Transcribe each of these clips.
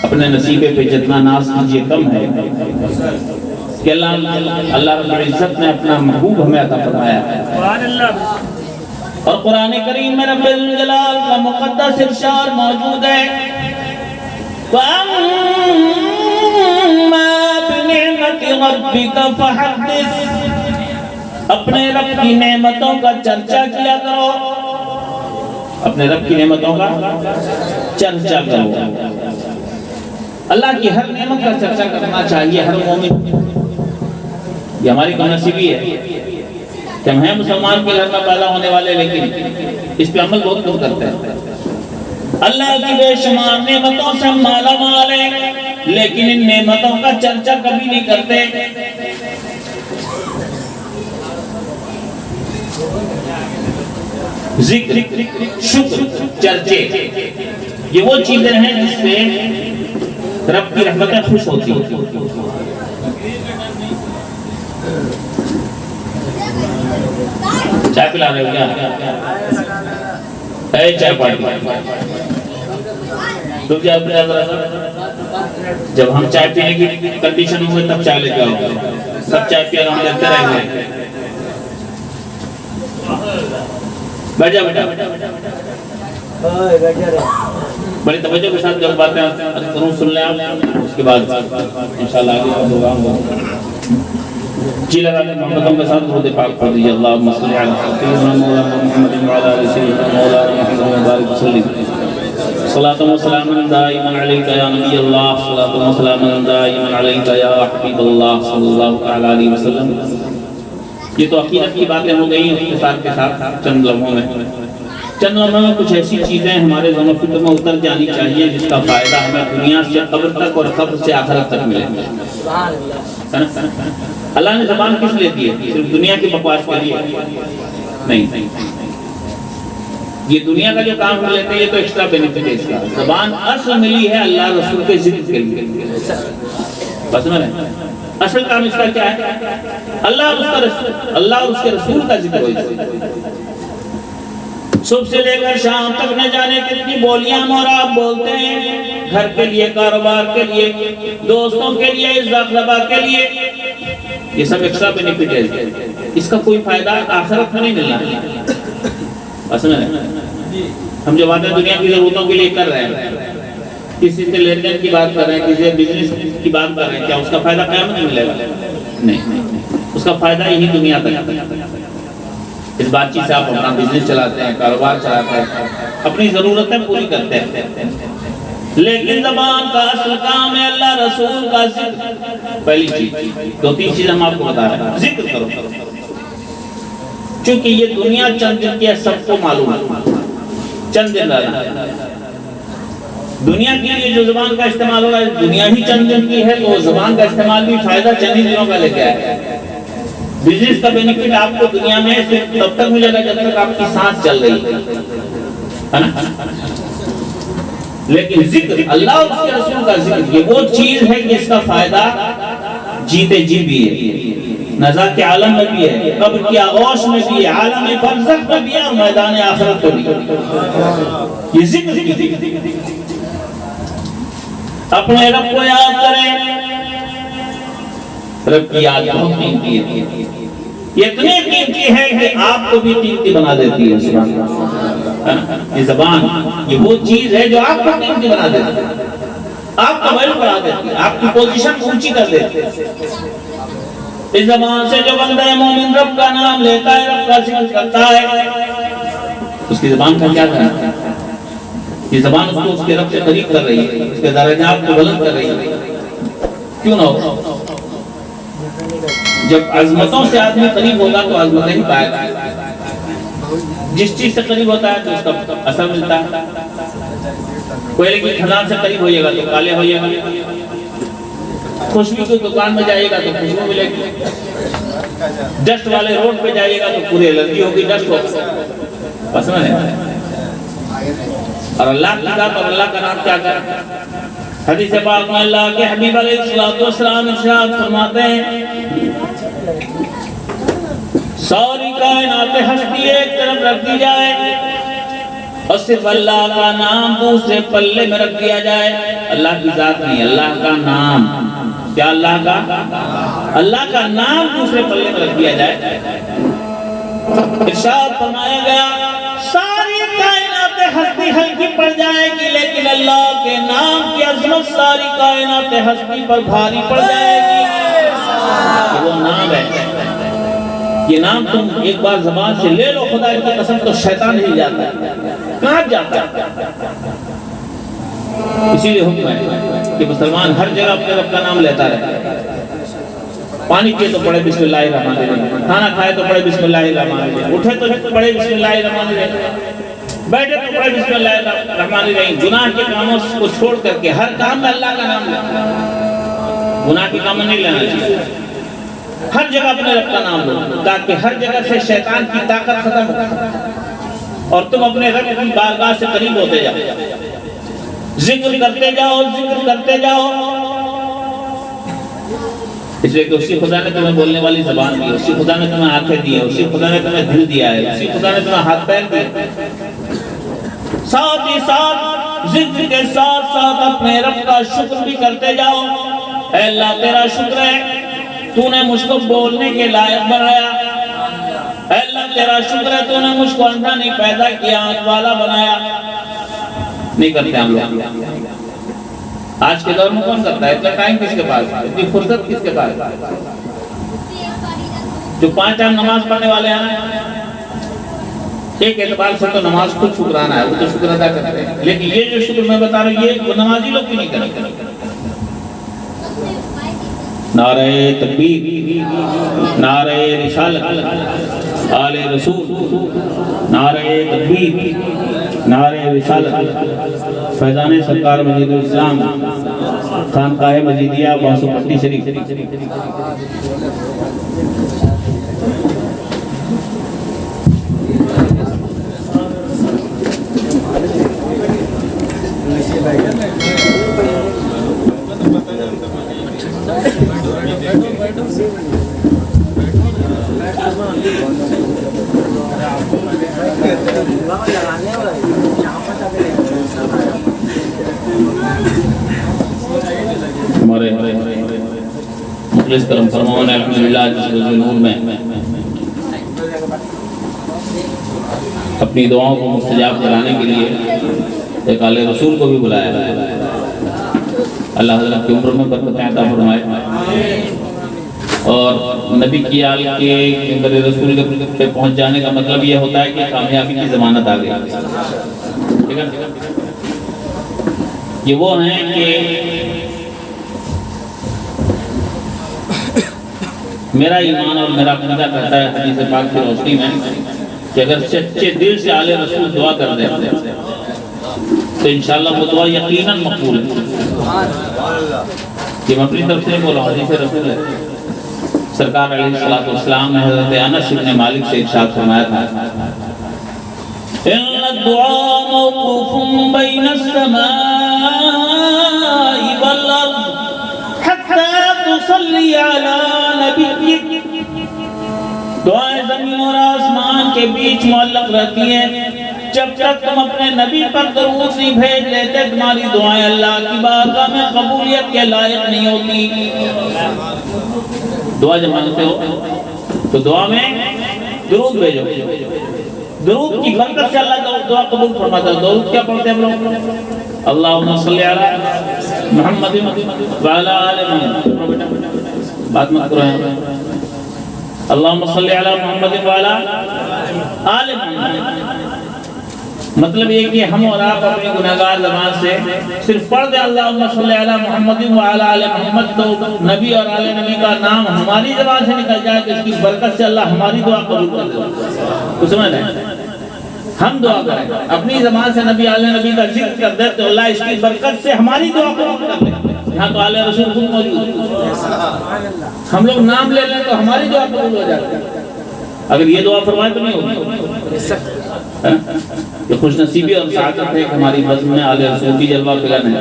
اپنے نصیبے پہ جتنا ناز کیجئے کم ہے کہ اللہ رب العزت نے اپنا محبوب ہمیں عطا فرمایا ہے۔ اور قرآن کریم میں رب الجلال کا مقدس ارشاد موجود ہے وَأَمَّا بِنِعْمَةِ رَبِّكَ فَحَدِّثْ، اپنے رب کی نعمتوں کا چرچا کیا کرو، اپنے رب کی نعمتوں کا چرچا کرو۔ اللہ کی ہر نعمت کا چرچا کرنا چاہیے ہر مومن۔ یہ ہماری کم نصیبی ہے کہ ہم ہیں مسلمان کے گھر میں پیدا ہونے والے، لیکن اس پہ عمل بہت کم کرتے ہیں۔ اللہ کی بے شمار نعمتوں سے مالا مال ہے، لیکن ان نعمتوں کا چرچا کبھی نہیں کرتے۔ ذکر، شکر، چرچے، یہ وہ چیزیں ہیں جس سے رب کی رحمتیں خوش ہوتی ہیں۔ چائے پلا رہے ہو کیا؟ اے چائے پارٹی تو کیا جب ہم چائے پینے کی کنڈیشن ہوئے تب چائے لے کے آؤ، سب چائے پیا ہم لیتے رہیں گے۔ بیٹھ جا بیٹا، بڑی توجہ کے ساتھ جب باتیں کروں سن لیں آپ، اس کے بعد انشاءاللہ آگے ہوگا۔ جی لگا لیں محمدوں کے ساتھ درود پاک پڑھ دیجئے۔ اللہم صلی علی سیدنا مولانا محمد وعلی آل سیدنا مولانا محمد وبارک وسلم۔ صلاۃ و سلام دائما علیک یا نبی اللہ، صلاۃ و سلام دائما علیک یا حبیب اللہ صلی اللہ علیہ وسلم۔ یہ تو عقیدت کی باتیں ہو گئی، اختصار کے ساتھ چند لمحوں میں کچھ ایسی چیزیں ہمارے ذہن و فکر میں اتر جانی چاہیے جس کا فائدہ ہمیں دنیا سے قبر تک اور قبر سے آخرت تک ملے۔ اللہ نے زبان کس لیے دی ہے؟ صرف دنیا کی بکواس کے لیے نہیں۔ یہ دنیا کا جو کام کر لیتے ہیں یہ تو ایکسٹرا بینیفٹ ہے اس کا۔ زبان اصل ملی ہے اللہ رسول کے ذکر کے لیے، بس میں اصل کام اس کا کیا ہے؟ اللہ اور اس کے رسول کا ذکر ہوئی۔ صبح سے لے کر شام تک نہ جانے کتنی بولیاں اور آپ بولتے ہیں، گھر کے لیے، کاروبار کے لیے، دوستوں کے لیے، عزت اقربا کے لیے، یہ سب ایکسٹرا بینیفٹ ہے۔ اس کا کوئی فائدہ آخرت میں نہیں ملنا۔ ہم جو باتیں دنیا کی ضرورتوں کے لیے کر رہے ہیں، کسی سے لین دین کی بات کر رہے ہیں، کسی سے بزنس کی بات کر رہے ہیں، کیا اس کا فائدہ قیامت میں ملے گا؟ نہیں، اس کا فائدہ یہی دنیا تک۔ اس بات چیز سے آپ اپنا بزنس چلاتے ہیں، کاروبار چلاتے ہیں، اپنی ضرورتیں پوری کرتے ہیں، لیکن زبان کا اصل کام ہے اللہ رسول کا ذکر۔ پہلی چیز، دو تین چیز ہم آپ کو بتا رہے ہیں، ذکر کرو، چونکہ یہ دنیا چند دن کی ہے، سب کو معلوم ہے، چند دن رہنا۔ دنیا کے لیے جو زبان کا استعمال ہو رہا ہے، دنیا ہی چند دن کی ہے، تو زبان کا استعمال بھی فائدہ چند دنوں کا لے کے آئے۔ بزنس کا بینیفٹ آپ کو دنیا میں صرف تب تک ملے گا جب تک آپ کی سانس چل رہی ہے نا؟ لیکن ذکر، اللہ اور اس کے رسول کا ذکر، یہ وہ چیز ہے کہ اس کا فائدہ جیتے جی بھی ہے، نزا کے عالم میں بھی ہے، قبر کی آغوش میں بھی ہے، عالم برزخ میں بھی ہے، اور میدان آخرت میں بھی ہے۔ یہ ذکر کی اپنے رب کو یاد کریں۔ رب کی یاد بہت قیمتی ہے، یہ اتنی قیمتی ہے کہ آپ کو بھی قیمتی بنا دیتی ہے۔ یہ زبان، یہ وہ چیز ہے جو آپ کو قیمتی بنا دیتی ہے، آپ کا ویلو بڑھا دیتی ہے، آپ کی پوزیشن اونچی کر دیتی ہے۔ اس زبان سے جو بندہ مومن رب کا نام لیتا ہے، رب کا ذکر کرتا ہے، اس کی زبان کا کیا کرنا ہے؟ یہ زبان اس کو اس کے رب سے قریب کر رہی ہے، اس کے درجات کو بلند کر رہی ہے۔ کیوں نہ ہو؟ جب عظمتوں سے آدمی قریب ہوگا تو عظمتیں ہی پائے گا۔ جس چیز سے قریب ہوتا ہے تو اس کا اثر ملتا ہے۔ کوئلے کی کھدان سے قریب ہوئے گا تو کالے ہوئے گا، خوشبو کی دکان میں جائے گا تو خوشبو ملے گی، ڈسٹ والے روڈ پہ جائے گا تو پورے الرجی ہوگی، ڈسٹ ہوگا۔ پسند ہے؟ اور اللہ کی ذات اور اللہ کا نام کیا کرے؟ حدیث پاک میں اللہ کے حبیب علیہ السلام ارشاد فرماتے ہیں، ساری کائنات ہستی ایک طرف رکھ دی جائے، اور صرف اللہ کا نام دوسرے پلے میں رکھ دیا جائے. اللہ کی ذات نہیں، اللہ کا نام. کیا اللہ کا نام دوسرے پلے میں رکھ دیا جائے. ارشاد فرمایا گیا ساری کائنات ہستی ہلکی پڑ جائے گی لیکن اللہ کے نام کی عظمت ساری کائنات ہستی پر بھاری پڑ جائے گی. وہ نام ہے، یہ نام تم ایک بار زبان سے لے لو خدا کی قسم تو شیطان ہل جاتا ہے، کہاں جاتا ہے. اسی لیے حکم ہے کہ مسلمان ہر جگہ اپنے رب کا نام لیتا رہے. پانی پیے تو پڑھے بسم اللہ الرحمن الرحیم، کھانا کھائے تو پڑھے بسم اللہ الرحمن الرحیم، اٹھے تو پڑھے بسم اللہ الرحمن الرحیم، بیٹھے تو پڑھے بسم اللہ الرحمن الرحیم. گناہ کے کاموں کو چھوڑ کر کے ہر کام میں اللہ کا نام لینا. گناہ کے کام میں نہیں لینا چاہیے. ہر جگہ اپنے رب کا نام لو تاکہ ہر جگہ سے شیطان کی طاقت ختم ہو اور تم اپنے رب کی بارگاہ سے قریب ہوتے جاؤ. ذکر کرتے جاؤ، ذکر کرتے جاؤ. اس لیے کہ اسی خدا نے تمہیں بولنے والی زبان دی، اسی خدا نے تمہیں آنکھیں دی ہیں، اسی خدا نے تمہیں دل دیا ہے، اسی خدا نے تمہیں ہاتھ پیر دیے. ساتھ ہی ساتھ ذکر کے ساتھ ساتھ اپنے رب کا شکر بھی کرتے جاؤ. اے اللہ تیرا شکر ہے تو نے مجھ کو بولنے کے لائق بنایا. اے اللہ تیرا شکر ہے تو نے مجھ کو اندھا نہیں پیدا کیا، آنکھ والا بنایا. نہیں کرتے ہم لوگ. آج کے دور میں کون کرتا ہے؟ اتنا ٹائم کس کے پاس ہے؟ اتنی فرصت کس کے پاس ہے؟ جو 5 ٹائم نماز پڑھنے والے ہیں ایک اعتبار سے تو نماز خود شکرانہ ہے، وہ تو شکر ادا کرتے ہیں. لیکن یہ جو شکر میں بتا رہا ہوں یہ وہ نمازی لوگ بھی نہیں کرتے. نعرہ تکبیر، نعرہ رسالت، آل رسول، نعرہ تکبیر، نعرہ رسالت، فیضان سرکار مجید الاسلام، خانقاہ مجیدیہ بانسو پٹی شریف. ہمارے مخلص کرم فرماؤں نے الحمدللہ جس روز نور میں اپنی دعاؤں کو مستجاب کرانے کے لیے ایک آل رسول کو بھی بلایا. اللہ حضرت کی عمر میں برکت عطا فرمائے اور نبی کی آل کے بر رسول کے پہ پہنچ جانے کا مطلب یہ ہوتا ہے کہ کامیابی کی ضمانت آ گئی. ٹھیک ہے، یہ وہ ہیں کہ میرا ایمان اور میرا عقیدہ کہتا ہے حدیث پاک کی روشنی میں کہ اگر سچے دل سے آل رسول دعا کر دیں تو انشاءاللہ وہ دعا یقیناً مقبول ہے. کہ میں اپنی طرف سے بول رہا ہوں، حدیث رسول ہے. سرکار علیہ السلام نے حضرت انس بن مالک سے ارشاد فرمایا تھا ان الدعاء موقوف بین السماء والارض حتی تصلی علی نبیک. دعائیں زمین اور آسمان کے بیچ معلق رہتی ہیں جب تک تم اپنے نبی پر درود نہیں بھیج لیتے تمہاری دعائیں اللہ کی بارگاہ میں قبولیت کے لائق نہیں ہوتی. دعا جب مانگتے ہو تو دعا میں درود بھیجو. درود کی برکت سے اللہ دعا قبول فرماتا ہے. درود کیا پڑھتے ہیں ہم لوگ؟ اللہم صلی علی محمد وعلی آل محمد. بات مت کرو ہیں. اللہم صلی علی محمد وعلی آل محمد. مطلب یہ کہ ہم اور آپ اپنی گناہگار زبان سے صرف پڑھ دیں اللہم صلی علی محمد وعلی آل محمد تو نبی اور آل نبی کا نام ہماری زبان سے نکل جائے کہ اس کی برکت سے اللہ ہماری دعا قبول کر دے. تو سمجھ رہے ہیں؟ ہم دعا کریں اپنی زبان سے نبی آل نبی کا ذکر کر دیں تو اللہ اس کی برکت سے ہماری دعا قبول کر دے. یہاں تو آل رسول خود موجود. ہم لوگ نام لے لیں تو ہماری دعا قبول ہو جاتی ہے. اگر یہ دعا فرمائے تو نہیں ہوگی. یہ خوش نصیبی اور سعادت ہے کہ ہماری بزم میں آل رسول کی جلوہ فگن ہے.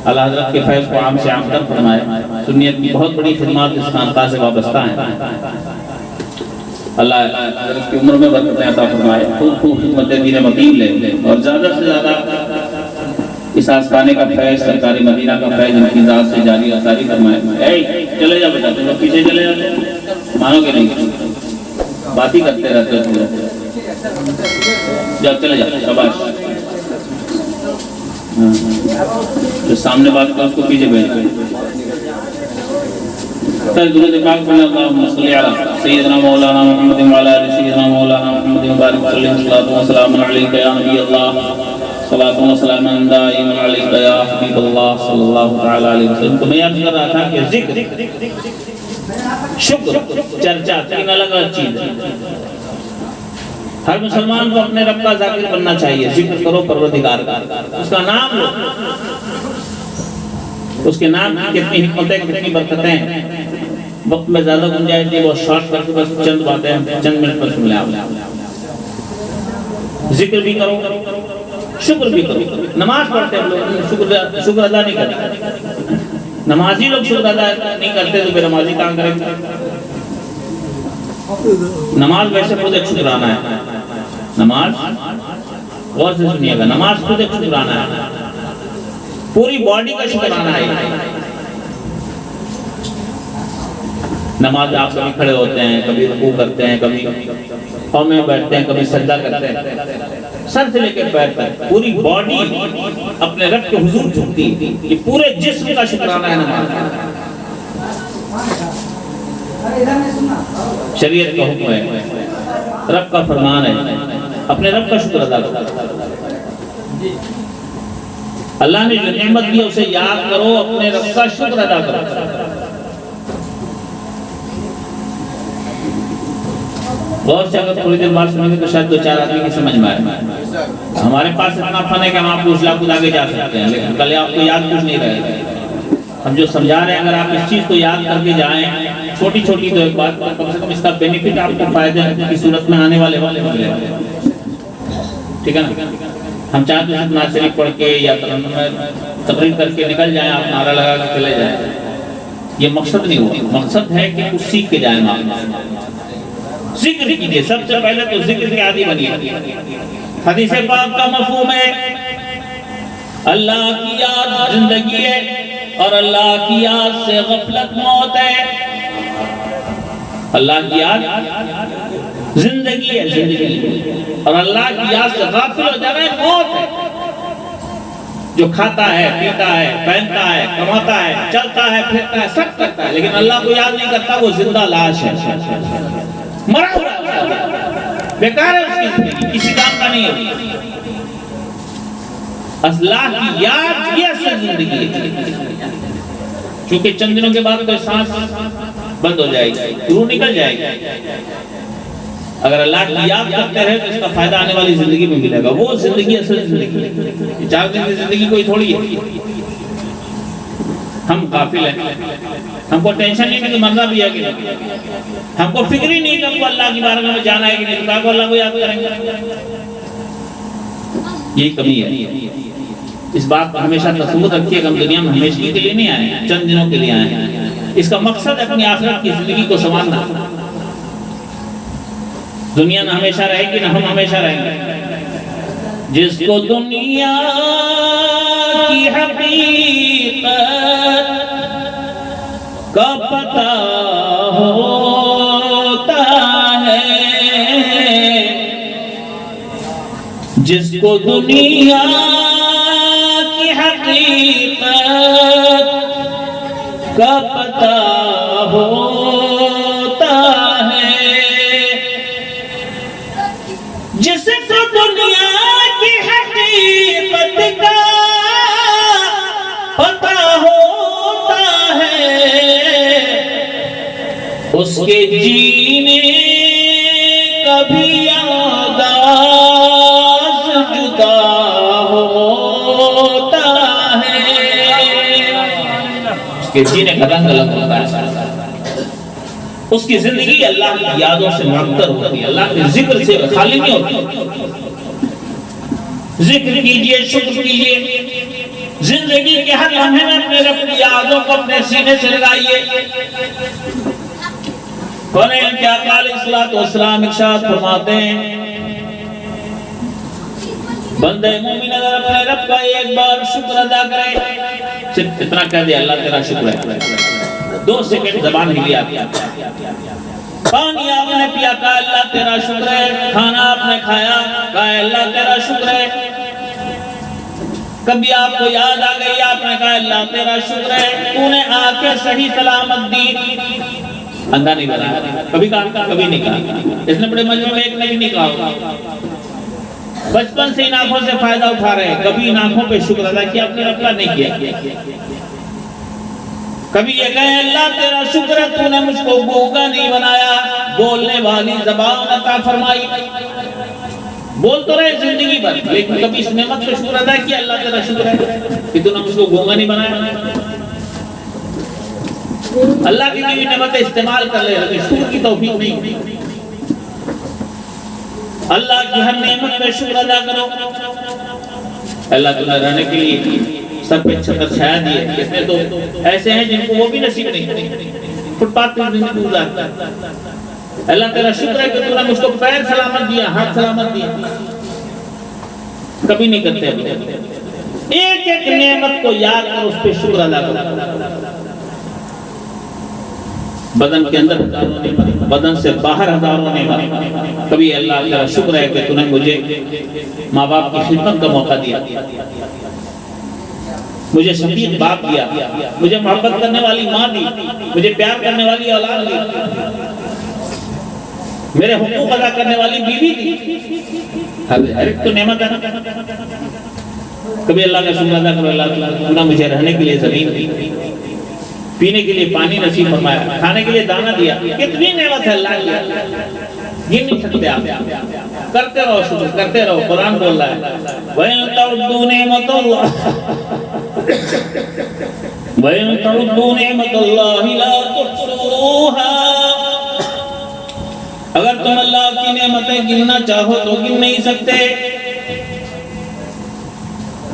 اللہ حضرت کے فیض کو عام سے عام تر فرمائے. سنیت کی بہت بڑی خدمات اس خانقاہ سے وابستہ ہیں. اللہ حضرت کی عمر میں برکتیں عطا فرمائے، خوب خوب خدمت دین مقیم لے اور زیادہ سے زیادہ اس آستانے کا فیض، سرکاری مدینہ کا فیض ان کی ذات سے جاری و ساری فرمائے۔ چلے جا بیٹا، تم لوگ پیچھے چلے جاتے مانو گے نہیں، بات ہی کرتے رہتے ہو، جاؤ چلے جاؤ، شاباش۔ جو سامنے بات کر اس کو پیچھے بھیج دیں۔ درود پاک پڑھیں، اللہم صلی علی سیدنا مولانا محمد وعلی آل سیدنا مولانا محمد وبارک وسلم، صلاۃ و سلام علیک یا نبی اللہ، صلاۃ و سلام دائم علیک یا حبیب اللہ صلی اللہ تعالی علیہ وسلم۔ تو میں یاد کر رہا تھا کہ ذکر، شکر، چرچا تین الگ الگ چیز ہے۔ ہر مسلمان کو اپنے رب کا ذاکر بننا چاہیے، ذکر کرو پروردگار کا، اس کا نام لو، اس کے نام کی کتنی حکمتیں، کتنی برکتیں ہیں۔ وقت میں زیادہ گنجائش نہیں، بہت شارٹ کر کے بس چند باتیں چند منٹ پر سن لیں آپ۔ ذکر بھی کرو، شکر بھی کرو۔ نماز پڑھتے ہیں لوگ، شکر ادا نہیں کرتے، نمازی لوگ شکر ادا نہیں کرتے تو پھر نمازی کام کریں گے؟ نماز ویسے خود ایک شکرانہ ہے، نماز غور سے سنیے گا، نماز خود ایک شکرانہ ہے، پوری باڈی کا شکرانہ ہے۔ نماز آپ کبھی کھڑے ہوتے ہیں، کبھی رکوع کرتے ہیں، کبھی قوم میں بیٹھتے ہیں، کبھی سجدہ کرتے ہیں، سر سے لے کے پیر تک پوری باڈی اپنے رب کے حضور جھکتی ہے، یہ پورے جسم کا شکرانہ ہے نماز۔ شریعت کا حکم ہے، رب کا فرمان ہے، اپنے رب کا شکر ادا کرو۔ اللہ نے جو نعمت دی اسے یاد کرو، اپنے رب کا شکر ادا کرو۔ غور سے اگر تھوڑی دیر بعد سنیں گے تو شاید دو چار آدمی کی سمجھ میں آئے۔ ہمارے پاس اتنا فن ہے کہ ہم آپ کو اصلاح خود آگے جا سکتے ہیں، لیکن کل آپ کو یاد کچھ نہیں رہے گا۔ ہم جو سمجھا رہے ہیں اگر آپ اس چیز کو یاد کر کے جائیں، چھوٹی چھوٹی تو ایک بات، کم سے کم اس کا بینیفٹ آپ کو فائدے کی صورت میں آنے والے ملے گا، ٹھیک ہے نا؟ ہم چاہتے ہیں نعت شریف پڑھ کے یا تقریر کر کے نکل جائیں، آپ نعرہ لگا کے چلے جائیں، یہ مقصد نہیں ہوا۔ مقصد ہے کہ کچھ سیکھ کے جائیں آپ، ذکر کیجئے، سب سے پہلے تو ذکر کے عادی بنیے۔ حدیث پاک کا مفہوم ہے اللہ کی یاد زندگی ہے اور اللہ کی یاد سے غفلت موت ہے۔ اللہ کی یاد زندگی ہے، زندگی، اور اللہ کی یاد سے غافل ہو جانا ہے موت ہے۔ جو کھاتا ہے، پیتا ہے، پہنتا ہے، کماتا ہے، چلتا ہے، پھرتا ہے، سب کرتا ہے، لیکن اللہ کو یاد نہیں کرتا، وہ زندہ لاش ہے، مرا ہوا ہے، بیکار ہے اس کی زندگی، کسی کام کا نہیں ہے۔ اللہ کی یاد یہ اصل زندگی ہے، چونکہ چند دنوں کے بعد تو سانس بند ہو جائے گی، روح نکل جائے گی۔ اگر اللہ کی یاد کرتے رہے تو اس کا فائدہ آنے والی زندگی میں ملے گا، وہ زندگی اصل زندگی ہے۔ 4 دن کی زندگی کوئی تھوڑی ہے۔ ہم غافل ہیں، ہم کو ٹینشن نہیں کہ مرنا بھی ہے کہ نہیں، ہم کو فکر ہی نہیں کہ ہم کو اللہ کی بارگاہ میں جانا ہے کہ نہیں، تو اللہ کو یاد کریں گے، یہی کمی ہے۔ اس بات کو ہمیشہ تصور رکھیے کہ ہم دنیا میں ہمیشہ کے لیے نہیں آئے ہیں، چند دنوں کے لیے آئے ہیں۔ اس کا مقصد ہے اپنی آخرت کی زندگی کو سنوارنا۔ دنیا نہ ہمیشہ رہے گی، نہ ہم ہمیشہ رہیں گے۔ جس کو دنیا کی حقیقت کا پتہ ہوتا ہے، جس کو دنیا کی حقیقت کا پتہ ہوتا ہے، جس کو دنیا کی حقیقت کا پتہ ہوتا ہے، اس کے جینے کا بھی انداز جدا ہوتا ہے، اس کے جینے کا رنگ الگ ہوتا ہے۔ اس کی زندگی اللہ کی یادوں سے معطر ہوتی ہے، اللہ کے ذکر سے خالی نہیں ہوتی۔ ذکر کیجئے، شکر کیجئے، زندگی کے ہر لمحے میں اپنے رب کی یادوں کو اپنے سینے سے لگائیے۔ کونین کے آقا علیہ السلام ارشاد فرماتے ہیں بندے مومن اگر اپنے رب کا ایک بار شکر ادا کرے، صرف اتنا کہہ دے اللہ تیرا شکر ہے، 2 سیکنڈ زبان ہلی آتی ہے، پانی آپ نے پیا کہا اللہ تیرا شکر ہے، کھانا آپ نے کھایا کہا اللہ تیرا شکر ہے، کبھی آپ کو یاد آ گئی آپ نے کہا اللہ تیرا شکر ہے، تو نے آ کے صحیح سلامت دی، اندھا نہیں بنایا، کبھی کہا کبھی نہیں کہا، اس نے بڑے مجمع میں ایک نے بھی نہیں کہا، بچپن سے ان آنکھوں سے فائدہ اٹھا رہے ہیں، کبھی ان آنکھوں پہ شکر ادا کیا اپنے رب کا نہیں کیا، کبھی یہ کہے اللہ تیرا شکر ہے تو نے مجھ کو گونگا نہیں بنایا، بولنے والی زبان عطا فرمائی، بول تو رہے زندگی بھر لیکن کبھی اس نعمت پہ شکر ادا کیا اللہ تیرا شکر ہے کہ تو نے مجھ کو گونگا نہیں بنایا، اللہ کی بھی نعمت استعمال کر لے لیکن شکر کی توفیق نہیں، اللہ کی ہر نعمت پہ شکر ادا کرو، اللہ تعالیٰ رہنے کے لیے سب پہ چھتر چھایا دیے، کتنے تو ایسے ہیں جن کو وہ بھی نصیب نہیں، فٹ پاتھ پہ زندگی گزارتا ہے، اللہ تعالیٰ شکر ہے کہ تو نے مجھ کو پیر سلامت دیا، ہاتھ سلامت دیا، کبھی نہیں کرتے ابھی، ایک ایک نعمت کو یاد کر اس پہ شکر ادا کرو، بدن کے اندر ہزاروں نعمت، بدن سے باہر ہزاروں نعمت، کبھی اللہ کا شکر ہے کہ تو نے مجھے ماں باپ کی خدمت کا موقع دیا، مجھے شفیق باپ دیا، مجھے محبت کرنے والی ماں دی، مجھے پیار کرنے والی اولاد دی، میرے حقوق ادا کرنے والی بیوی دی، ہر ایک تو نعمت ہے نا، کبھی اللہ کا شکر ادا کرو، اللہ تو نے مجھے رہنے کے لیے زمین دی، پینے کے لیے پانی نصیب فرمایا، کھانے کے لیے دانہ دیا، کتنی نعمت ہے اللہ کی، گن نہیں سکتے آپ، کرتے رہو شکر کرتے رہو، قرآن بول رہا ہے وَإِن تَعُدُّوا نِعْمَتَ اللَّهِ لَا تُحْصُوهَا، اگر تم اللہ کی نعمتیں گننا چاہو تو گن نہیں سکتے،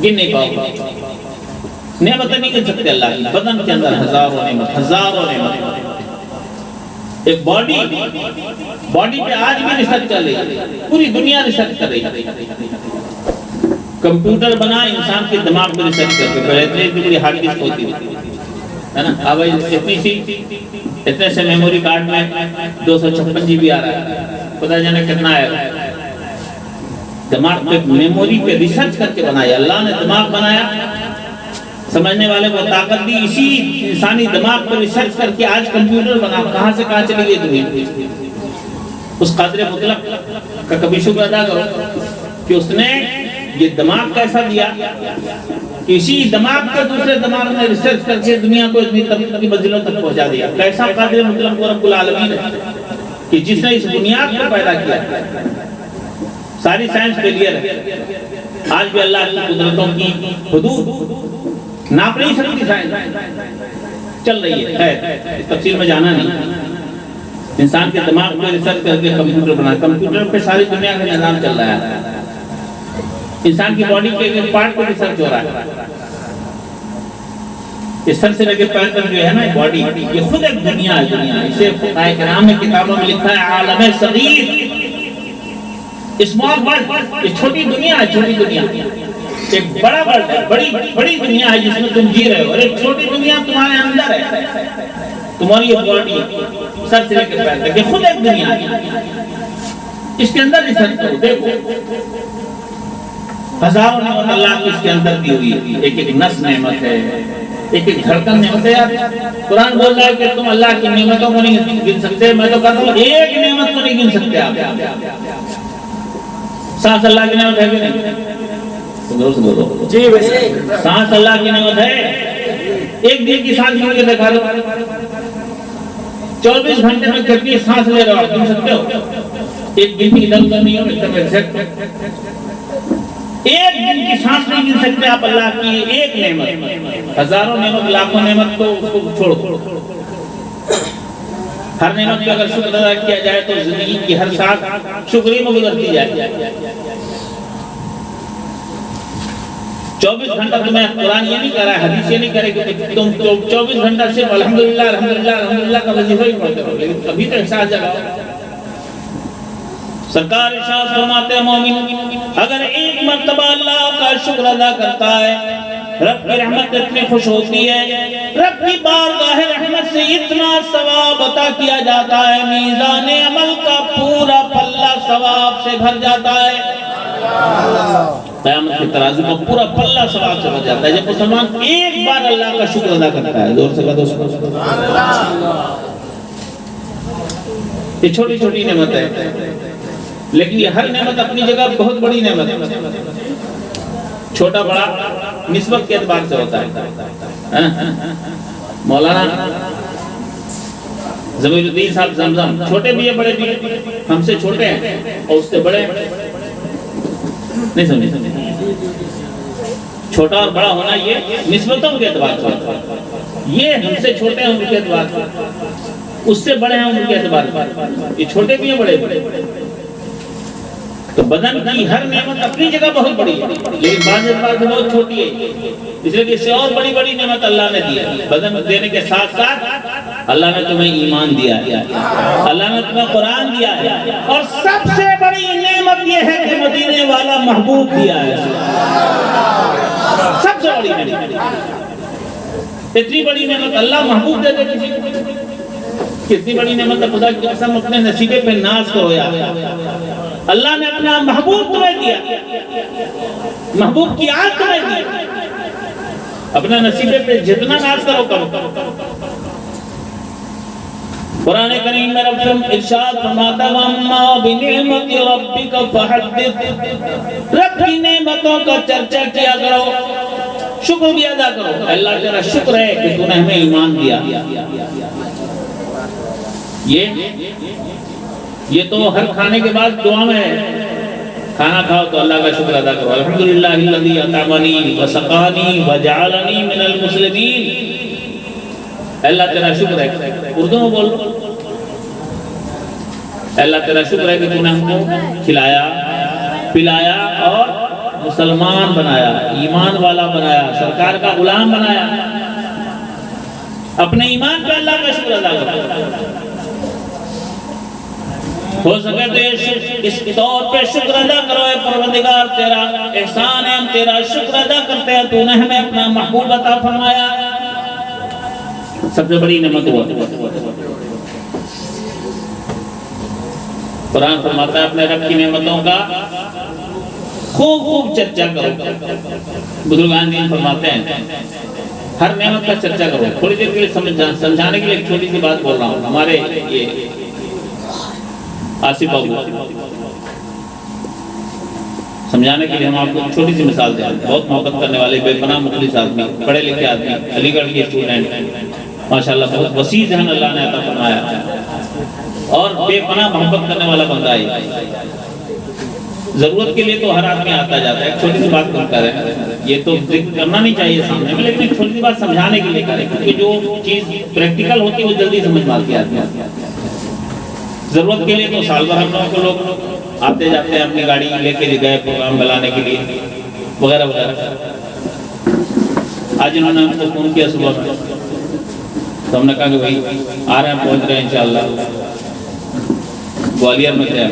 گن نہیں پاؤ، نعمتیں نہیں گن سکتے اللہ کی، بدن کے اندر ہزاروں نعمت، ایک باڈی پہ آج بھی ریسرچ چل رہی ہے، پوری دنیا ریسرچ کر رہی ہے، کمپیوٹر بنا انسان کے دماغ میں ریسرچ کر کے، پہلے اتنی بڑی ہارڈ ڈسک ہوتی ہے نا، اب اتنے سے میموری کارڈ میں 256 GB آ رہا ہے، پتہ جانے کتنا ہے، دماغ پہ میموری پہ ریسرچ کر کے بنایا، اللہ نے دماغ بنایا، سمجھنے والے کو طاقت دی، اسی انسانی دماغ پر ریسرچ کر کے آج کمپیوٹر بنا، کہاں سے کہاں چلی گئی دنیا، اس قادر مطلق کا کبھی شکر ادا کرو کہ اس نے یہ دماغ کیسا دیا، کہ اسی دماغ کا دوسرے دماغ نے ریسرچ کر کے دنیا کو اتنی منزلوں تک پہنچا دیا، کیسا قادر مطلق رب العالمین ہے کہ جس نے اس بنیاد کو پیدا کیا، ساری سائنس فیلئر ہے، آج بھی اللہ کی قدرتوں کی حدود ناپ نہیں سکتی، سائنس چل رہی ہے، خیر اس تفصیل میں جانا نہیں، انسان کے دماغ پہ ریسرچ کر کے کمپیوٹر بنا، کمپیوٹر پہ ساری دنیا کا نظام چل رہا ہے، انسان کی باڈی کے ایک پارٹ پہ ریسرچ ہو رہا ہے، اس سر سے لگے پیر تک جو ہے نا باڈی، یہ خود ایک دنیا ہے، اسے فقہائے کرام نے کتابوں میں لکھا ہے عالم صغیر، اسمال ورلڈ، یہ چھوٹی دنیا ہے، چھوٹی دنیا، ایک بڑا ورلڈ ہے، بڑی دنیا ہے جس میں تم جی رہے ہو، اور ایک چھوٹی دنیا تمہارے اندر ہے، تمہاری یہ باڈی سر سے لے کے پیر تک، یہ خود ایک دنیا ہے، اس کے اندر ریسرچ کرو، دیکھو ہزاروں نعمت اللہ کی اس کے اندر دی ہوئی ہے، ایک ایک نس نعمت ہے، ایک ایک دھڑکن نعمت ہے، یار قرآن بول رہا ہے کہ تم اللہ کی نعمتوں کو نہیں گن سکتے، میں تو کہتا ہوں ایک نعمت کو نہیں گن سکتے آپ، سانس اللہ کی نعمت ہے کہ نہیں؟ جی ویسے سانس اللہ کی نعمت ہے، ایک دن کی سانس گن کے دکھا دو، 24 گھنٹے میں کتنی سانس لے رہے ہو آپ گن سکتے ہو؟ ایک دن کی ادھر ادھر نہیں ہو، ایک دم ایک دن کی سانس نہیں گن سکتے آپ اللہ کی ایک نعمت، ہزاروں نعمت لاکھوں نعمت کو چھوڑو، ہر نعمت پہ اگر شکر ادا کیا جائے تو زندگی کی ہر ساتھ شکری میں گزرتی جائے، 24 گھنٹہ تمہیں قرآن یہ نہیں کہہ رہا ہے، حدیث یہ نہیں کہہ رہا کہ تم 24 گھنٹہ صرف الحمدللہ الحمدللہ الحمدللہ کا وظیفہ ہی پڑھتے رہو، لیکن کبھی تو احساس جگاؤ۔ سرکار ارشاد فرماتے ہیں مومن اگر ایک مرتبہ اللہ کا شکر ادا کرتا ہے، رب کی رحمت اتنی خوش ہوتی ہے، رب کی بارگاہ رحمت سے اتنا ثواب عطا کیا جاتا ہے، میزان عمل کا پورا پلہ ثواب سے بھر جاتا ہے۔ قیامت کے ترازو کا پورا پلہ ثواب سے بھر جاتا ہے جب مسلمان ایک بار اللہ کا شکر ادا کرتا ہے۔ زور سے کہو سبحان اللہ۔ یہ چھوٹی چھوٹی نعمت ہے، لیکن یہ ہر نعمت اپنی جگہ بہت بڑی نعمت ہے۔ چھوٹا بڑا نسبت کے اعتبار سے ہوتا ہے۔ مولانا ضمیر الدین صاحب زمزم چھوٹے بھی ہیں بڑے بھی ہیں، ہم سے چھوٹے ہیں اور اس سے بڑے نہیں سمجھے۔ چھوٹا اور بڑا ہونا یہ نسبتوں کے اعتبار سے ہوتا ہے، یہ ہم سے چھوٹے ہیں ان کے اعتبار سے، اس سے بڑے ہیں ان کے اعتبار سے، یہ چھوٹے بھی ہیں بڑے بھی۔ تو بدن کی ہر نعمت اپنی جگہ بہت بڑی ہے، لیکن بعض اعتبار سے بہت چھوٹی ہے، اس لیے کہ اس سے اور بڑی بڑی نعمت اللہ نے دی ہے۔ بدن دینے کے ساتھ ساتھ اللہ نے تمہیں ایمان دیا ہے، اللہ نے تمہیں قرآن دیا ہے، اور سب سے بڑی نعمت یہ ہے کہ مدینے والا محبوب دیا ہے۔ سب سے بڑی نعمت، اتنی بڑی نعمت اللہ محبوب دے دے کسی کو، کتنی بڑی نعمت ہے۔ خدا کی قسم اپنے نصیبے پہ ناز کرو یا اللہ نے اپنا محبوب تمہیں دیا، محبوب کی آنکھ تمہیں دی، اپنے نصیبے پہ جتنا ناز کرو کرو۔ قرآن کریم میں رب ارشاد فرماتا ہے وَأَمَّا بِنِعْمَةِ رَبِّكَ فَحَدِّثْ، رب کی نعمتوں کا چرچا کیا کرو، شکر بھی ادا کرو۔ اللہ تیرا شکر ہے کہ تو نے ہمیں ایمان دیا۔ یہ تو ہر کھانے کے بعد دعا میں ہے، کھانا کھاؤ تو اللہ کا شکر ادا کرو، الحمدللہ الذی اطعمنی وسقانی وجعلنی من المسلمین۔ اللہ تیرا شکر ہے، اردو میں بول رہا، اللہ تیرا شکر ہے کہ تو نے ہم کو کھلایا پلایا اور مسلمان بنایا، ایمان والا بنایا، سرکار کا غلام بنایا۔ اپنے ایمان پہ اللہ کا شکر ادا کرو، ہو سکے تو اس طور پہ شکر ادا کرو، اے پروردگار تیرا احسان ہے، ہم تیرا شکر ادا کرتے ہیں، تو نے ہمیں اپنا محبوب عطا فرمایا۔ سب سے بڑی نعمت ہوا۔ قرآن فرماتا ہے اپنے رب کی نعمتوں کا خوب خوب چرچا کرو۔ بزرگان دین فرماتے ہیں ہر نعمت کا چرچا کرو۔ تھوڑی دیر کے لیے سمجھانے کے لیے ایک چھوٹی سی بات بول رہا ہوں۔ ہمارے یہ آصف بابو سمجھانے کے لیے ہم آپ کو چھوٹی سی مثال دیں۔ بہت محبت کرنے والے بے پناہ مخلص آدمی، پڑھے لکھے آدمی، علی گڑھ کے اسٹوڈنٹ، ماشاءاللہ بہت وسیع ذہن اللہ نے عطا فرمایا اور بے پناہ محبت کرنے والا بندہ ہے۔ ضرورت کے لیے تو ہر آدمی آتا جاتا ہے۔ ایک چھوٹی سی بات کرتا ہے، یہ تو ذکر کرنا نہیں چاہیے سامنے میں، لیکن ایک چھوٹی سی بات سمجھانے کے لیے کریں، کیونکہ جو چیز پریکٹیکل ہوتی ہے وہ جلدی سمجھ میں آتی ہے۔ ضرورت کے لیے تو سال بھر ہم لوگوں کو لوگ آتے جاتے ہیں، اپنی گاڑی لے کے گئے پروگرام بلانے کے لیے وغیرہ وغیرہ۔ آج انہوں نے ہم کو فون کیا صبح میں، تو ہم نے کہا کہ بھائی آ رہے ہیں، پہنچ رہے ہیں انشاءاللہ۔ گوالیار میں تھے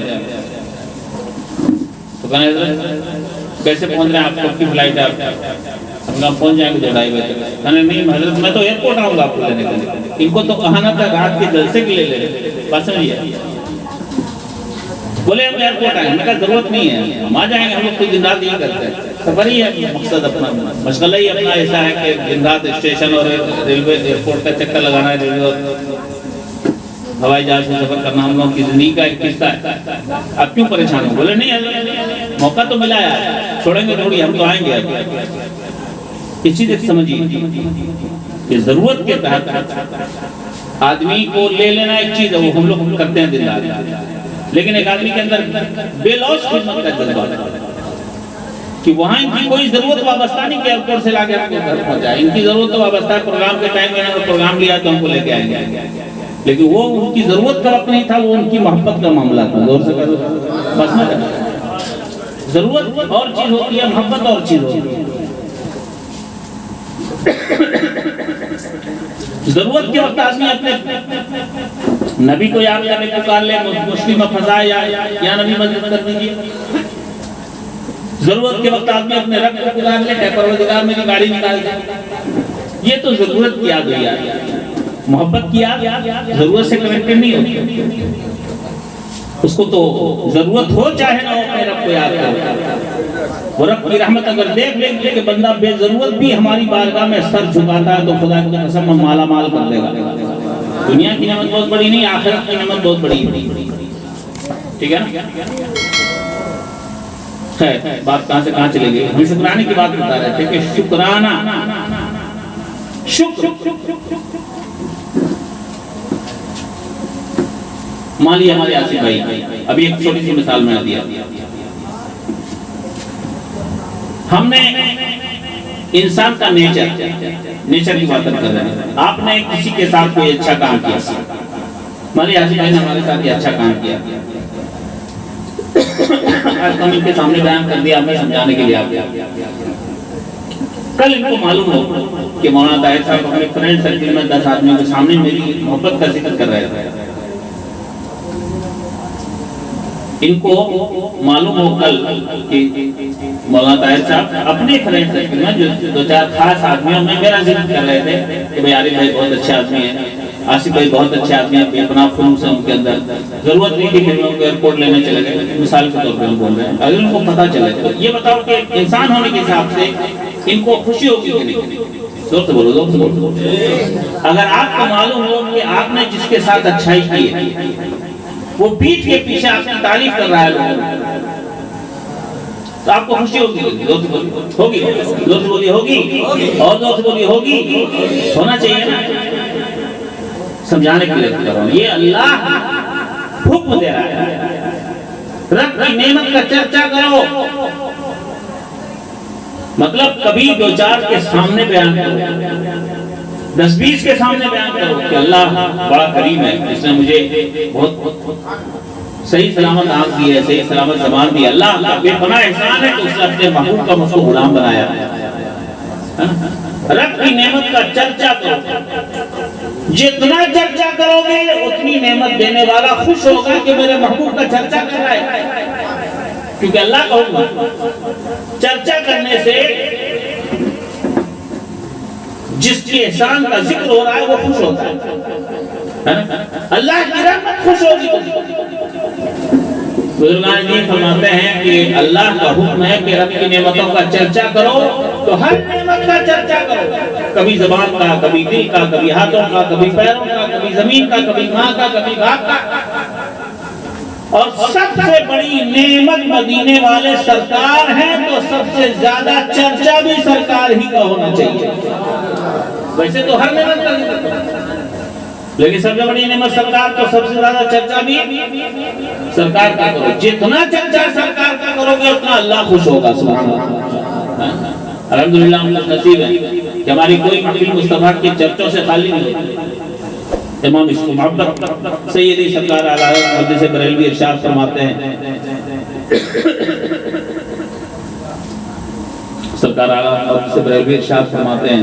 تو کہنے حضرت کیسے پہنچ رہے ہیں، آپ کب کی فلائٹ ہے؟ ہم کہا پہنچ جائیں گے 2:30 بجے تک۔ کہنے نہیں حضرت میں تو ایئرپورٹ آؤں گا آپ کو لینے کے لیے، ان کو تو کہانا تھا رات کے جلسے کے لیے لے لیں۔ بات سمجھیے، بولے ہم ایئرپورٹ آئیں گے۔ میں کہا ضرورت نہیں ہے، ہم آ جائیں گے، ہم لوگ کوئی دن رات نہیں کرتے، سفر ہی ہے مقصد اپنا، مشغلہ ہی اپنا ایسا ہے کہ دن رات اسٹیشن اور ریلوے ایئرپورٹ کا چکر لگانا ہے، ریلوے ہوائی جہاز میں سفر کرنا ہم لوگوں کی زندگی کا ایک حصہ ہے۔ آپ کیوں پریشان ہو؟ بولے نہیں موقع تو ملا ہے، چھوڑیں گے تھوڑی، ہم تو آئیں گے۔ اس چیز ایک سمجھیے کہ ضرورت کے تحت آدمی کو لے لینا ایک چیز ہے، وہ ہم لوگ کرتے ہیں دن رات، لیکن ایک آدمی کے اندر بے لوث خدمت کا جذبہ ہے کہ وہاں ان کی کوئی ضرورت وابستہ نہیں کہ ایئرپورٹ سے لا کے آپ کو گھر پہنچائے، ان کی ضرورت وابستہ ہے پروگرام کے ٹائم میں پروگرام لیا تو ہم کو لے کے آئیں گے، لیکن وہ ان کی ضرورت کا وقت نہیں تھا، وہ ان کی محبت کا معاملہ تھا۔ زور سے بس میں ضرورت اور چیز ہوتی ہے، محبت اور چیز ہوتی ہے۔ ضرورت کے وقت آدمی اپنے نبی کو یاد کرنے پکار لے، مشکل میں پھنسا یا نبی مدد کر دیجیے۔ ضرورت کے وقت آدمی اپنے رب کو پکار لے کہ پروردگار میری گاڑی نکال دے۔ یہ تو ضرورت کی یاد ہوئی، محبت کی یاد ضرورت سے کنیکٹڈ نہیں ہوتی۔ اس کو تو ضرورت ہو چاہے نہ ہو اپنے رب کو یاد کرے۔ وہ رب کی رحمت اگر دیکھ لیں کہ بندہ بے ضرورت بھی ہماری بارگاہ میں سر جھکاتا ہے تو خدا کی قسم مالا مال کر دے گا۔ دنیا کی نعمت بہت بڑی نہیں، آخرت کی نعمت بہت بڑی ہے، ٹھیک ہے نا؟ خیر بات کہاں سے کہاں چلے گئی؟ ہم شکرانے کی بات بتا رہے تھے کہ شکرانہ، شکر مالی ہمارے آصف بھائی ابھی ایک چھوٹی سی مثال میں دیا، ہم نے انسان کا نیچر کی بات کر رہے ہیں۔ آپ نے کسی کے ساتھ کوئی اچھا کام کیا، ہمارے آصف بھائی نے ہمارے ساتھ یہ اچھا کام کیا، آج ہم ان کے سامنے بیان کر دیا، ہمیں سمجھانے کے لیے آ گیا۔ کل ان کو معلوم ہو کہ مولانا طاہر صاحب اپنے فرینڈ سرکل میں 10 آدمیوں کے سامنے میری محبت کا ذکر کر رہے تھے، ان کو معلوم ہو کل کہ مولانا طاہر صاحب اپنے فرینڈ سرکل میں جو 2-4 خاص آدمیوں میں میرا ذکر کر رہے تھے کہ بھائی عارف بھائی بہت اچھے آدمی ہیں، آصف بھائی بہت اچھے آدمی ہیں، اپنا خلوص ہے ان کے اندر، ضرورت نہیں کہ پھر ان کو ایئرپورٹ لینے چلے گئے، مثال کے طور پہ ہم بول رہے ہیں۔ اگر ان کو پتہ چلے تو یہ بتاؤ کہ انسان ہونے کے حساب سے ان کو خوشی ہوگی کہ نہیں؟ زور سے بولو، زور سے بولو۔ اگر آپ کو معلوم ہو کہ آپ نے جس کے ساتھ اچھائی کی ہے وہ پیٹھ کے پیچھے آپ کی تعریف کر رہا ہے لوگوں، تو آپ کو خوشی ہوگی، زور سے بولی ہوگی، زور سے بولی ہوگی، اور زور سے بولی ہوگی، ہونا چاہیے نا۔ سمجھانے کے لیے کر رہا ہوں، یہ اللہ حکم دے رہا ہے، رب کی نعمت کا چرچا کرو، مطلب کبھی 2-4 کے سامنے بیان کرو، 10-20 کے سامنے بیان کرو کہ اللہ بڑا کریم ہے، اس نے مجھے بہت صحیح سلامت آنکھ دی ہے، صحیح سلامت زبان دی ہے، اللہ بے پناہ احسان ہے کہ اس نے اپنے محبوب کا مجھ کو غلام بنایا۔ رب کی نعمت کا چرچا کرو، جتنا چرچا کرو گے اتنی نعمت دینے والا خوش ہوگا کہ میرے محبوب کا چرچا کر رہا ہے، کیونکہ اللہ کا حکم چرچا کرنے سے جس کی احسان کا ذکر ہو رہا ہے وہ خوش ہوتا ہے، اللہ کی رحمت خوش ہوگی۔ بزرگان دین فرماتے ہیں کہ اللہ کا حکم ہے کہ رب کی نعمتوں کا چرچا کرو، تو ہر نعمت کا چرچا کرو، کبھی زبان کا، کبھی دل کا، کبھی ہاتھوں کا، کبھی پیروں کا، کبھی زمین کا، کبھی ماں کا، کبھی باپ کا۔ اور سب سے بڑی نعمت مدینے والے سرکار ہیں تو سب سے زیادہ چرچا بھی سرکار ہی کا ہونا چاہیے۔ ویسے تو ہر نعمت کا ذکر ہے، لیکن سب سے بڑی نعمت سرکار تو سب سے زیادہ چرچا بھی سرکار کا کرو، جتنا چرچا سرکار کا کرو گے اتنا اللہ خوش ہوگا۔ سبحان اللہ، الحمدللہ ہم لوگ نصیب ہے کہ ہماری کوئی محفل مصطفیٰ کے چرچوں سے خالی نہیں ہوتی۔ امام عشق و محبت سیدی سرکار اعلیٰ حضرت سے بریلوی ارشاد فرماتے ہیں، سرکار اعلیٰ حضرت سے بریلوی ارشاد فرماتے ہیں،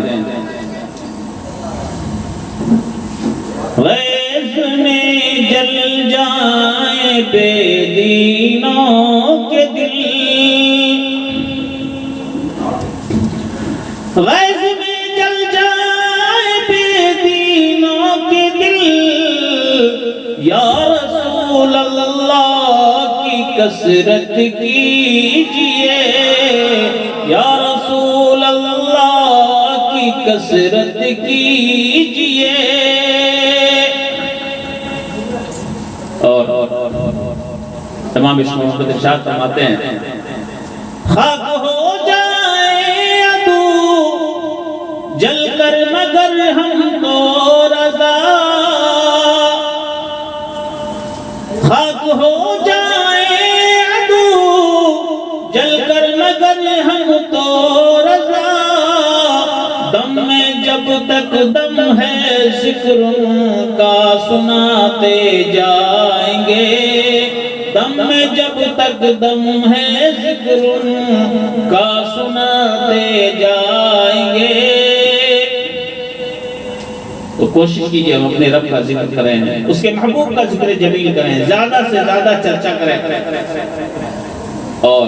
غیظ میں جل جائیں بے دینوں کے دل، غیظ میں جل جائیں بے دینوں کے دل، یا رسول اللہ کی کثرت کیجئے، یا رسول اللہ کی کثرت کیجئے۔ اور تمام عشق و محبت ارشاد فرماتے ہیں، خاک ہو جائے عدو جل کر مگر ہم کو رضا، خاک ہو جائے عدو جل کر مگر ہم تو رضا، دم میں جب تک دم ہے ذکر ان کا سناتے جائیں گے، دم میں جب تک دم ہے ذکر ان کا سناتے جائیں گے۔ تو کوشش کیجئے ہم اپنے رب کا ذکر کریں، اس کے محبوب کا ذکر جلیل کریں، زیادہ سے زیادہ چرچا کریں۔ اور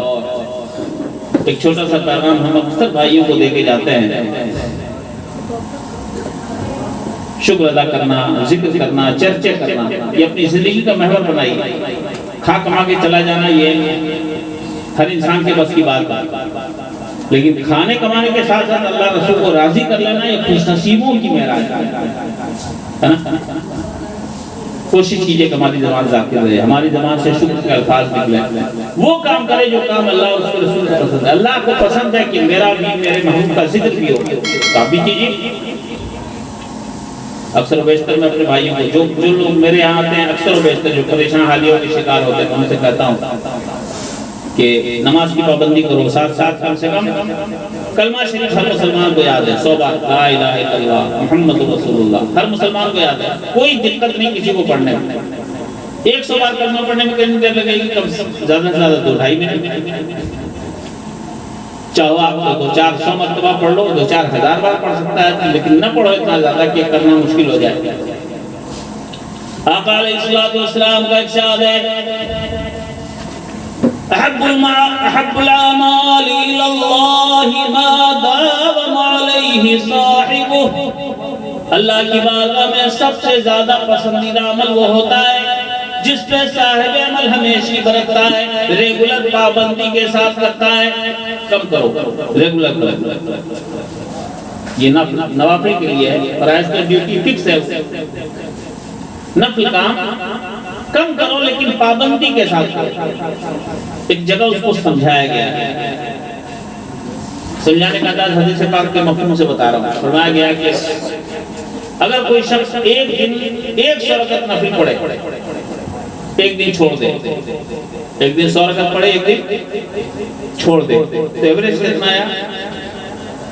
ایک چھوٹا سا پیغام ہم اکثر بھائیوں کو دے کے جاتے ہیں، شکر ادا کرنا، ذکر کرنا، چرچے کرنا، یہ اپنی زندگی کا محور بنائیے۔ کھا کما کے چلا جانا یہ ہر انسان کے بس کی بات ہے، لیکن کھانے کمانے کے ساتھ ساتھ اللہ رسول کو راضی کر لینا یہ خوش نصیبوں کی معراج ہے نا؟ کوشش کیجئے کہ ہماری زبان ذاکر رہے، ہماری زبان سے شکر کے الفاظ نکلے، وہ کام کرے جو کام اللہ اور اس کے رسول کو پسند ہے۔ اللہ کو پسند ہے کہ میرا بھی، میرے محبوب کا ذکر بھی ہو، تو آپ بھی کیجئے۔ اکثر و بیشتر میں اپنے بھائیوں کو جو لوگ میرے یہاں آتے ہیں، اکثر و بیشتر جو پریشان حالیوں کے شکار ہوتے ہیں، ان سے کہتا ہوں کہ نماز کی پابندی کرو، ساتھ ساتھ کم سے کم کلمہ شریف ہر مسلمان کو یاد ہے، 100 بار لا الہ الا اللہ محمد رسول اللہ ہر مسلمان کو یاد ہے، کوئی دقت نہیں کسی کو پڑھنے میں۔ 100 بار کلمہ پڑھنے میں کتنی دیر لگے گی؟ کم زیادہ سے زیادہ 2-2.5 منٹ۔ چاہو آپ 200-400 مرتبہ پڑھ لو، 2-4 ہزار بار پڑھ سکتا ہے، لیکن نہ پڑھو اتنا زیادہ کہ کرنا مشکل ہو جائے۔ آقا علیہ السلام کا ارشاد ہے، احب الاعمال الى اللہ ما داوم علیہ صاحبہ، اللہ کی بارگاہ میں سب سے زیادہ پسندیدہ عمل وہ ہوتا ہے جس پہ صاحب عمل ہمیشہ برتتا ہے، ریگولر پابندی کے ساتھ کرتا ہے۔ کم کرو، ریگولر کرو، یہ نوافل کے لیے ہے، فرائض کا ڈیوٹی فکس ہے، نفل کام کم کرو لیکن پابندی کے ساتھ کرو۔ ایک جگہ اس کو سمجھایا گیا ہے، سمجھانے کا انداز حدیث پاک کے مفہوم سے بتا رہا ہوں۔ فرمایا گیا کہ اگر کوئی شخص ایک دن 100 رکعت نفل پڑھے، ایک دن چھوڑ دے، ایک دن 100 رکعت پڑھے، ایک دن چھوڑ دے، تو ایوریج کتنا آیا؟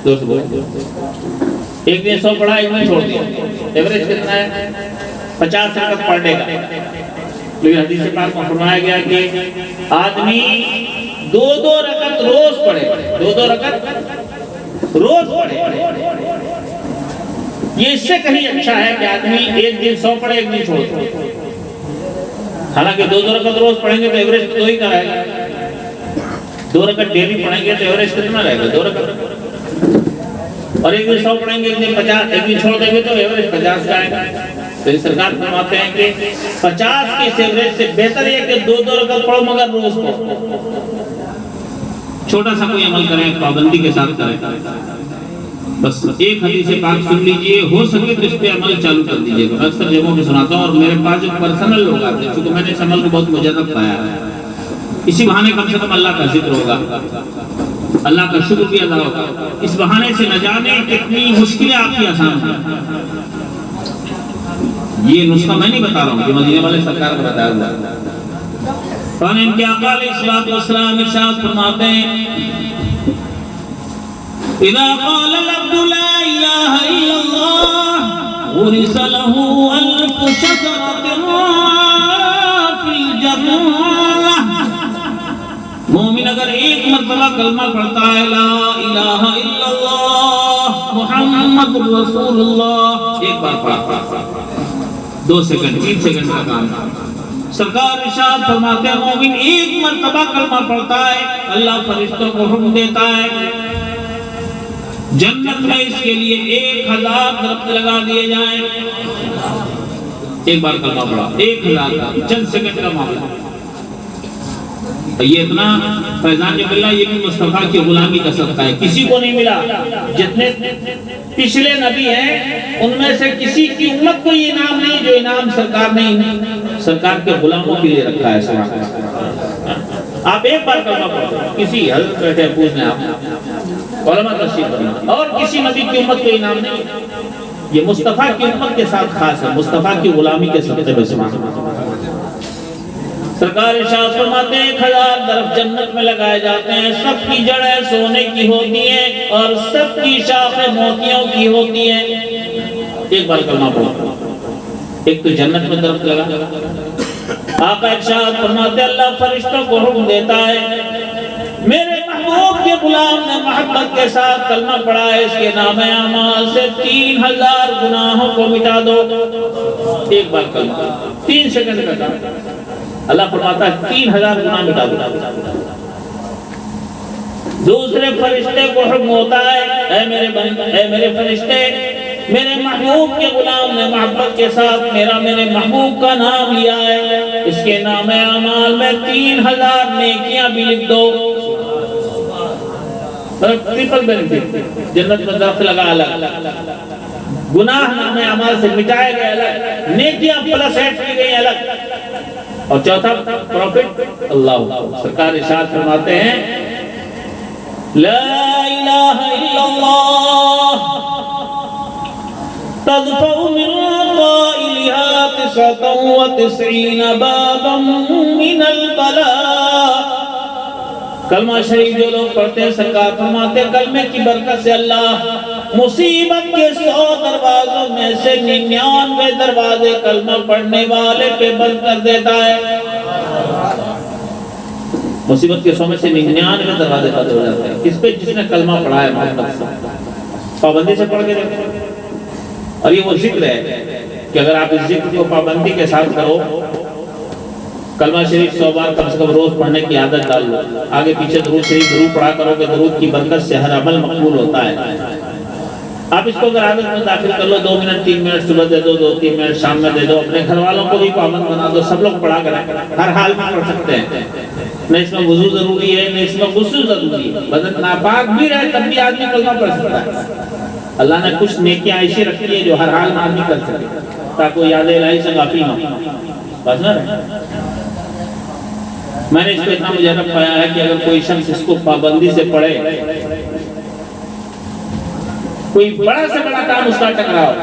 200۔ ایک دن 100 پڑھا، ایک دن چھوڑ دیا، ایوریج کتنا ہے؟ 50 رکعت پڑھنے کا۔ لیکن حدیث پاک میں فرمایا گیا کہ آدمی 2 رکعت روز پڑھے، 2 رکعت روز پڑھے، یہ اس سے کہیں اچھا ہے کہ آدمی ایک دن 100 پڑھے، ایک دن چھوڑ دے۔ حالانکہ 2 رکعت روز پڑھیں گے تو ایوریج تو ہی کا رہے گا، 2 رکعت ڈیلی پڑھیں گے تو ایوریج کتنا رہے گا؟ 2 رکعت۔ اور ایک دن 100 پڑھیں گے، ایک دن 50، ایک دن چھوڑ دیں گے تو ایوریج 50 کا آئے گا۔ تو سرکار فرماتے ہیں کہ 50 کی ایوریج سے بہتر ہے کہ 2 رکعت پڑھو مگر روز پڑھو۔ چھوٹا سا کوئی عمل کریں، پابندی کے ساتھ کریں، بس ایک حدیث پاک سن لیجئے، ہو سکے تو اس پہ عمل چالو کر دیجئے گا۔ اکثر جگہوں پہ سناتا ہوں، اور میرے پاس جو پرسنل لوگ آتے ہیں، چونکہ میں نے اس عمل کو بہت مجرب پایا ہے، اسی بہانے کم سے کم اللہ کا ذکر ہوگا، اللہ کا شکر بھی ادا ہوگا، اس بہانے سے نہ جانے کتنی مشکلیں آپ کی آسان ہیں۔ یہ نسخہ میں نہیں بتا رہا ہوں، یہ مدینے والے سرکار کو بتایا ہوا ہے۔ اور ان کے آقا علیہ السلام ارشاد فرماتے ہیں، اذا قال العبد لا الہ الا اللہ غرس له 1000 شجرۃ فی الجنہ۔ مومن اگر ایک مرتبہ کلمہ پڑھتا ہے، لا الہ الا اللہ محمد رسول اللہ، ایک بار پڑھا، 2 سیکنڈ 3 سیکنڈ کا کام، سرکار ارشاد فرماتے ہیں مومن ایک مرتبہ کلمہ پڑھتا ہے، اللہ فرشتوں کو حکم دیتا ہے جنت میں اس کے لیے 1000 درخت لگا دیے جائیں۔ ایک بار کلمہ پڑھا، 1000 کا، چند سیکنڈ کا معاملہ۔ یہ اتنا فیضان جو ملا، یہ بھی مصطفیٰ کی غلامی کا صدقہ ہے، کسی کو نہیں ملا۔ جتنے پچھلے نبی ہیں ان میں سے کسی کی امت کو یہ انعام نہیں جو انعام سرکار نے سرکار کے غلاموں کے لیے رکھا ہے۔ آپ ایک بار کلمہ پڑھو، کسی حضرت بیٹھے پوچھ لیں آپ، علماء تشریف فرما، اور کسی نبی کی امت کو انعام نہیں، یہ مصطفیٰ کی امت کے ساتھ خاص ہے، مصطفیٰ کی غلامی کے صدقے میں سما۔ سرکار ارشاد فرماتے ہیں 1000 درخت جنت میں لگائے جاتے ہیں، سب کی جڑیں سونے کی ہوتی ہیں اور سب کی شاخیں موتیوں کی ہوتی ہیں۔ ایک بار کلمہ پڑھو، ایک تو جنت میں درخت لگا۔ آقا ارشاد فرماتے اللہ فرشتوں کو حکم دیتا ہے میرے محبوب کے غلام نے محبت کے ساتھ کلمہ پڑھا ہے، اس کے نام اعمال سے 3000 گناہوں کو مٹا دو۔ ایک بار کلمہ 3 سیکنڈ کا کام، اللہ فرماتا ہے 3000 گناہ مٹا دو۔ دوسرے فرشتے کو حکم ہوتا ہے، اے میرے فرشتے، میرے محبوب کے غلام نے محبت کے ساتھ میرے محبوب کا نام لیا ہے، اس کے نام اعمال میں 3000 نیکیاں بھی لکھ دو۔ ٹرپل بینیفٹ، جنت میں درخت لگا الگ، گناہ نام اعمال سے مٹائے گئے الگ، نیکیاں پلس ایڈ کی گئی الگ۔ اور چوتھا پروفٹ اللہ سرکار ارشاد فرماتے ہیں، لا الہ الا اللہ تدفع من قائلها 99 بابا من البلاء۔ کلمہ شریف جو لوگ پڑھتے ہیں سرکار فرماتے ہیں کلمے کی برکت سے اللہ مصیبت کے 100 دروازوں میں سے 99 دروازے کلمہ پڑھنے والے پہ بند کر دیتا ہے۔ مصیبت کے 100 میں سے 99 دروازے بند ہو جاتے ہیں، کس پہ؟ جس نے کلمہ پڑھا ہے محبت سے، پابندی سے پڑھ کے دیکھو۔ اور یہ وہ ذکر ہے کہ اگر آپ اس ذکر کو پابندی کے ساتھ کرو، کلمہ شریف 100 بار کم سے کم روز پڑھنے کی عادت ڈال لو، آگے پیچھے درود شریف ضرور پڑھا کرو کہ درود کی برکت سے ہر عمل مقبول ہوتا ہے۔ آپ اس کو اگر عادت میں داخل کر لو، 2 منٹ 3 منٹ صبح دے دو، 2-3 منٹ شام میں دے دو، اپنے گھر والوں کو بھی پابند بنا دو، سب لوگ پڑھا کریں، ہر حال میں پڑھ سکتے ہیں۔ نہ اس میں وضو ضروری ہے، نہ اس میں غسل ضروری ہے، بدن ناپاک بھی رہے تب بھی آدمی کلمہ پڑھ سکتا ہے۔ اللہ نے کچھ نیکیاں ایسی رکھی ہے جو ہر حال میں آدمی کر سکے، تاکہ وہ یاد الہی سے غافل نہ ہو۔ بس نہ رہے، میں نے اس کو اتنا مجرب پایا ہے کہ اگر کوئی شخص اس کو پابندی سے پڑھے، کوئی بڑا سے بڑا کام اس کا ٹکراؤ،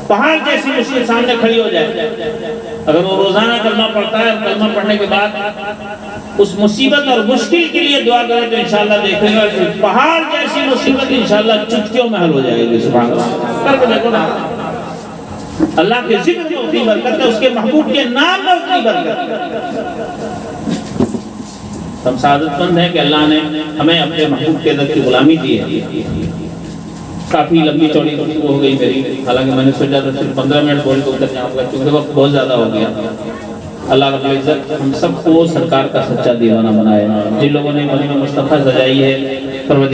پہاڑ جیسی مشکل سامنے کھڑی ہو جائے، اگر وہ روزانہ کلمہ پڑھتا ہے اور کلمہ پڑھنے کے بعد اس مصیبت اور مشکل کے لیے دعا کرے تو انشاءاللہ دیکھیں گا کہ پہاڑ جیسی مصیبت انشاءاللہ چٹکیوں میں حل ہو جائے گی۔ سبحان اللہ، کر کے دیکھو نا، اللہ کے ذکر میں اتنی برکت ہے، اس کے محبوب کے نام میں اتنی برکت ہے۔ ہم سعادت مند ہیں کہ اللہ نے ہمیں اپنے محبوب کے در کی غلامی دی ہے۔ کافی لمبی چوڑی ہو گئی میری، حالانکہ میں نے سوچا تھا صرف 15 منٹ بول کے اتر جاؤں گا، کیونکہ وقت بہت زیادہ ہو گیا۔ اللہ رب العزت ہم سب کو سرکار کا سچا دیوانہ بنائے۔ جن لوگوں نے مدینہ مصطفیٰ سجائی ہے،